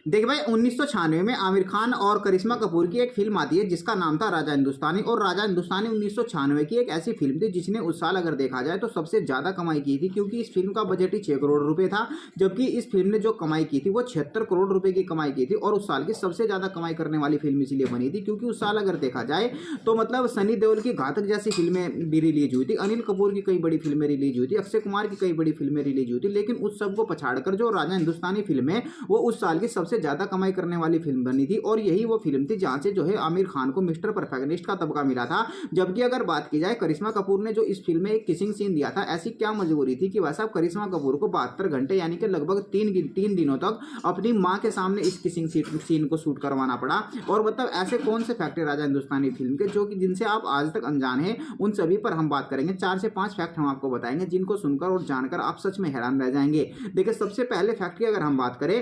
देखिए भाई 1996 में आमिर खान और करिश्मा कपूर की एक फिल्म आती है जिसका नाम था राजा हिंदुस्तानी। और राजा हिंदुस्तानी 1996 की एक ऐसी फिल्म थी जिसने उस साल अगर देखा जाए तो सबसे ज्यादा कमाई की थी, क्योंकि इस फिल्म का बजट ही 6 करोड़ रुपए था। जबकि इस फिल्म ने जो कमाई की थी वो 76 करोड़ रुपए की कमाई की थी। और उस साल की सबसे ज्यादा कमाई करने वाली फिल्म इसलिए बनी थी क्योंकि उस साल अगर देखा जाए तो मतलब सनी देओल की घातक जैसी फिल्में भी रिलीज हुई थी, अनिल कपूर की कई बड़ी फिल्में रिलीज हुई थी, अक्षय कुमार की कई बड़ी फिल्में रिलीज हुई थी। लेकिन उस सबको पछाड़कर जो राजा हिंदुस्तानी फिल्म है वो उस साल की सबसे ज्यादा कमाई करने वाली फिल्म बनी थी। और यही वो फिल्म थी जहां से जो है आमिर खान को मिस्टर परफेक्शनिस्ट का तबका मिला था। जबकि अगर बात की जाए करिश्मा कपूर ने जो इस फिल्म में एक किसिंग सीन दिया था, ऐसी क्या मजबूरी थी कि वह साहब करिश्मा कपूर को 72 घंटे यानी कि लगभग तीन दिनों तक अपनी मां के सामने इस किसिंग सीन को शूट करवाना पड़ा। और मतलब ऐसे कौन से फैक्ट है राजा हिंदुस्तानी फिल्म के जो कि जिनसे आप आज तक अनजान हैं, उन सभी पर हम बात करेंगे। 4 से 5 फैक्ट हम आपको बताएंगे जिनको सुनकर और जानकर आप सच में हैरान रह जाएंगे। देखिए सबसे पहले फैक्ट की अगर हम बात करें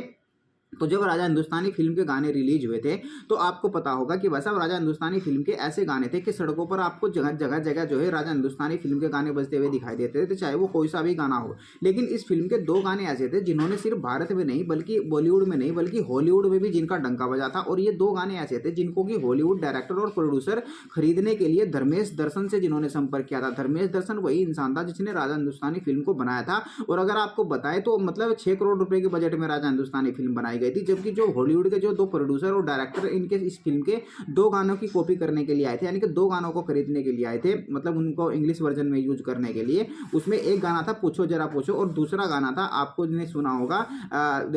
तो जब राजा हिंदुस्तानी फिल्म के गाने रिलीज हुए थे तो आपको पता होगा कि वैसा राजा हिंदुस्तानी फिल्म के ऐसे गाने थे कि सड़कों पर आपको जगह जगह जगह जो है राजा हिंदुस्तानी फिल्म के गाने बजते हुए दिखाई देते थे, चाहे वो कोई सा भी गाना हो। लेकिन इस फिल्म के 2 गाने ऐसे थे जिन्होंने सिर्फ भारत में नहीं बल्कि बॉलीवुड में नहीं बल्कि हॉलीवुड में भी जिनका डंका बजा था। और ये 2 गाने ऐसे थे जिनको कि हॉलीवुड डायरेक्टर और प्रोड्यूसर खरीदने के लिए धर्मेश दर्शन से जिन्होंने संपर्क किया था। धर्मेश दर्शन वही इंसान था जिसने राजा हिंदुस्तानी फिल्म को बनाया था। और अगर आपको बताएं तो मतलब 6 करोड़ रुपए के बजट में राजा हिंदुस्तानी फिल्म बनाई गई थी। जबकि जो हॉलीवुड के जो 2 प्रोड्यूसर और डायरेक्टर इनके इस फिल्म के 2 गानों की कॉपी करने के लिए आए थे, यानी कि 2 गानों को खरीदने के लिए आए थे, मतलब उनको इंग्लिश वर्जन में यूज करने के लिए। उसमें एक गाना था पूछो जरा पूछो और दूसरा गाना था आपको जिन्हें सुना होगा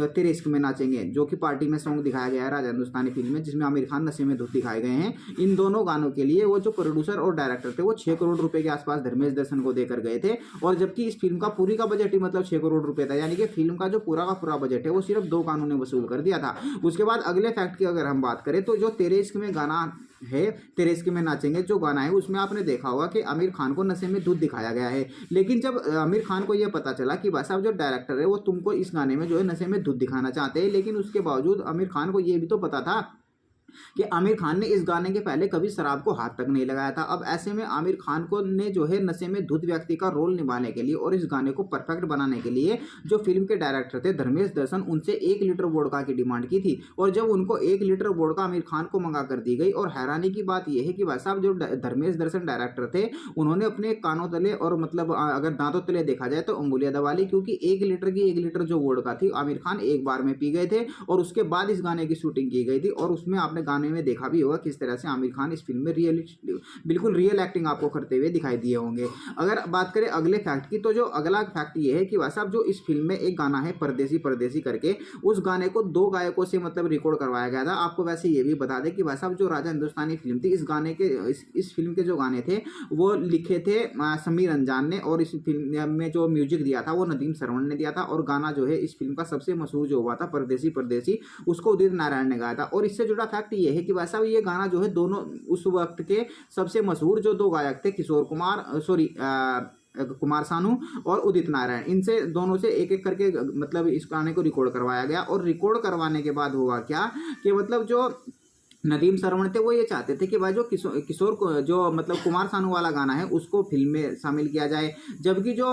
तेरे इश्क में नाचेंगे, जो कि पार्टी में सॉन्ग दिखाया गया है राजा हिंदुस्तानी फिल्म में, जिसमें आमिर खान नशे में धुत दिखाए गए हैं। इन दोनों गानों के लिए वो जो प्रोड्यूसर और डायरेक्टर थे वो 6 करोड़ रुपए के आसपास धर्मेश दर्शन को देकर गए थे। और जबकि इस फिल्म का पूरी का बजट ही मतलब 6 करोड़ रुपए था, यानी कि फिल्म का जो पूरा का पूरा बजट है वो सिर्फ 2 गानों ने वसूल कर दिया था। उसके बाद अगले फैक्ट की अगर हम बात करें तो जो तेरे इश्क में गाना है, तेरे इश्क में नाचेंगे जो गाना है, उसमें आपने देखा होगा कि आमिर खान को नशे में धुत दिखाया गया है। लेकिन जब आमिर खान को यह पता चला कि भाई साहब जो डायरेक्टर है वो तुमको इस गाने में जो है नशे में धुत दिखाना चाहते हैं, लेकिन उसके बावजूद आमिर खान को यह भी तो पता था कि आमिर खान ने इस गाने के पहले कभी शराब को हाथ तक नहीं लगाया था। अब ऐसे में आमिर खान को ने जो है नशे में धुत व्यक्ति का रोल निभाने के लिए और इस गाने को परफेक्ट बनाने के लिए जो फिल्म के डायरेक्टर थे धर्मेश दर्शन, उनसे 1 लीटर वोडका की डिमांड की थी। और जब उनको 1 लीटर वोडका आमिर खान को मंगा कर दी गई, और हैरानी की बात यह है कि भाई साहब जो धर्मेश दर्शन डायरेक्टर थे उन्होंने अपने कानों तले और मतलब अगर दांतों तले देखा जाए तो उंगलियां दबा ली, क्योंकि 1 लीटर जो वोडका थी आमिर खान एक बार में पी गए थे। और उसके बाद इस गाने की शूटिंग की गई थी। और उसमें आपने गाने में देखा भी होगा किस तरह से आमिर खान इस फिल्म में बिल्कुल रियल एक्टिंग आपको करते हुए दिखाई दिए होंगे। अगर बात करें अगले फैक्ट की तो जो अगला फैक्ट ये है कि भाई साहब जो इस फिल्म में एक गाना है परदेसी परदेसी करके, उस गाने को 2 गायकों से मतलब रिकॉर्ड करवाया गया था। आपको वैसे ये भी बता दें कि भाई साहब जो राजा हिंदुस्तानी फिल्म थी इस गाने के इस फिल्म के जो गाने थे वो लिखे थे समीर अंजान ने, और इस फिल्म में जो म्यूजिक दिया था वो नदीम श्रवण ने दिया था। और गाना जो है इस फिल्म का सबसे मशहूर जो हुआ था परदेसी परदेसी, उसको उदित नारायण ने गाया था। और इससे जुड़ा फैक्ट ये है कि भाई साहब ये गाना जो है दोनों उस वक्त के सबसे मशहूर जो 2 गायक थे किशोर कुमार कुमार सानू और उदित नारायण, इनसे दोनों से एक एक करके मतलब इस गाने को रिकॉर्ड करवाया गया। और रिकॉर्ड करवाने के बाद हुआ क्या कि मतलब जो नदीम श्रवण थे वो ये चाहते थे कि भाई जो किशोर को जो मतलब कुमार सानू वाला गाना है उसको फिल्म में शामिल किया जाए। जबकि जो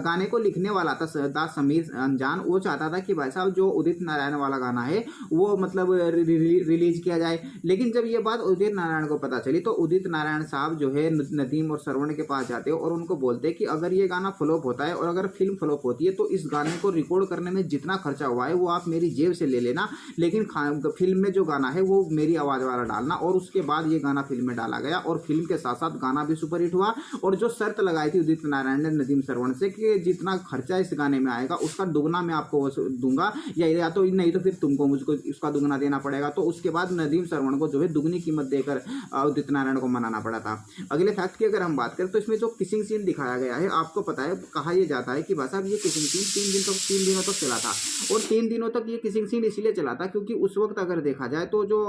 गाने को लिखने वाला था समीर अंजान, वो चाहता था कि भाई साहब जो उदित नारायण वाला गाना है वो मतलब रिलीज किया जाए। लेकिन जब ये बात उदित नारायण को पता चली तो उदित नारायण साहब जो है नदीम और श्रवण के पास जाते हैं और उनको बोलते हैं कि अगर ये गाना फ्लॉप होता है और अगर फिल्म फ्लॉप होती है तो इस गाने को रिकॉर्ड करने में जितना खर्चा हुआ है वो आप मेरी जेब से ले लेना, लेकिन फिल्म में जो गाना है वो मेरी आवाज वाला डालना। और उसके बाद ये गाना फिल्म में डाला गया और फिल्म के साथ साथ गाना भी सुपरहिट हुआ। और जो शर्त लगाई थी उदित नारायण ने नदीम श्रवण से कि जितना खर्चा इस गाने में आएगा उसका दुगना मैं आपको दूंगा, या तो नहीं तो फिर तुमको मुझको उसका दुगना देना पड़ेगा। तो उसके बाद नदीम श्रवण को जो है दुगनी कीमत देकर उदित नारायण को मनाना पड़ा था। अगले फैक्ट की अगर हम बात करें तो इसमें जो किसिंग सीन दिखाया गया है, आपको पता है कहा यह जाता है कि भाई साहब ये किसिंग सीन 3 दिनों तक चला था। और 3 दिनों तक ये किसिंग सीन इसलिए चला था क्योंकि उस वक्त अगर देखा जाए तो जो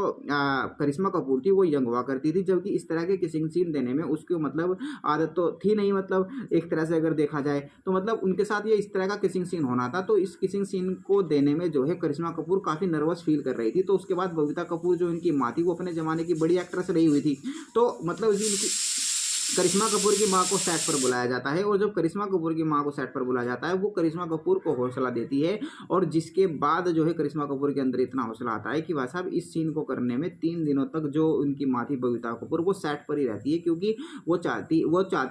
करिश्मा कपूर थी वो यंग हुआ करती थी, जबकि इस तरह के किसिंग सीन देने में उसको मतलब आदत तो थी नहीं, मतलब एक तरह से अगर देखा जाए तो मतलब उनके साथ ये इस तरह का किसिंग सीन होना था। तो इस किसिंग सीन को देने में जो है करिश्मा कपूर काफी नर्वस फील कर रही थी। तो उसके बाद बबीता कपूर जो इनकी माँ थी वो अपने जमाने की बड़ी एक्ट्रेस रही हुई थी, तो मतलब करिश्मा कपूर की मां को सेट पर बुलाया जाता है और जब करिश्मा कपूर की मां को सेट पर बुलाया जाता है वो करिश्मा कपूर को हौसला देती है और जिसके बाद जो है करिश्मा कपूर के अंदर इतना हौसला आता है कि भाई साहब इस सीन को करने में 3 दिनों तक जो उनकी मां थी बबीता कपूर वो सेट पर ही रहती है, क्योंकि वो चाहती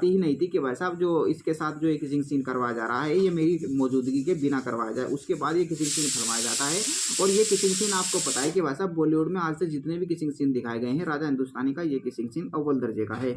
ही नहीं थी कि भाई साहब जो इसके साथ जो ये किसिंग सीन करवाया जा रहा है ये मेरी मौजूदगी के बिना करवाया जाए। उसके बाद ये किसिंग सीन करवाया जाता है और ये किसिंग सीन आपको पता है कि भाई साहब बॉलीवुड में आज से जितने भी किसिंग सीन दिखाए गए हैं राजा हिंदुस्तानी का ये किसिंग सीन अव्वल दर्जे का है।